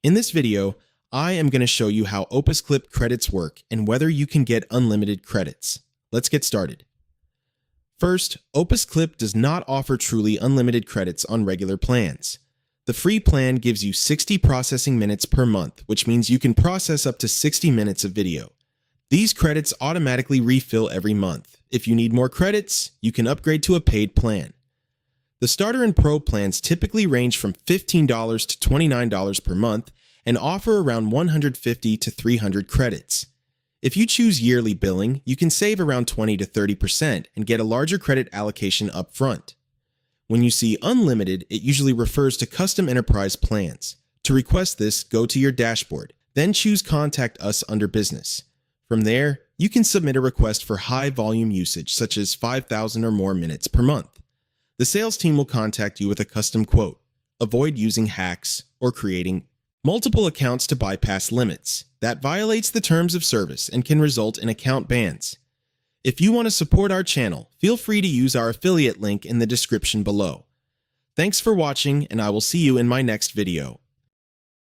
In this video, I am going to show you how Opus Clip credits work and whether you can get unlimited credits. Let's get started. First, Opus Clip does not offer truly unlimited credits on regular plans. The free plan gives you 60 processing minutes per month, which means you can process up to 60 minutes of video. These credits automatically refill every month. If you need more credits, you can upgrade to a paid plan. The Starter and Pro plans typically range from $15 to $29 per month and offer around 150 to 300 credits. If you choose yearly billing, you can save around 20 to 30% and get a larger credit allocation up front. When you see unlimited, it usually refers to custom enterprise plans. To request this, go to your dashboard, then choose Contact Us under Business. From there, you can submit a request for high volume usage such as 5,000 or more minutes per month. The sales team will contact you with a custom quote. Avoid using hacks or creating multiple accounts to bypass limits. That violates the terms of service and can result in account bans. If you want to support our channel, feel free to use our affiliate link in the description below. Thanks for watching, and I will see you in my next video.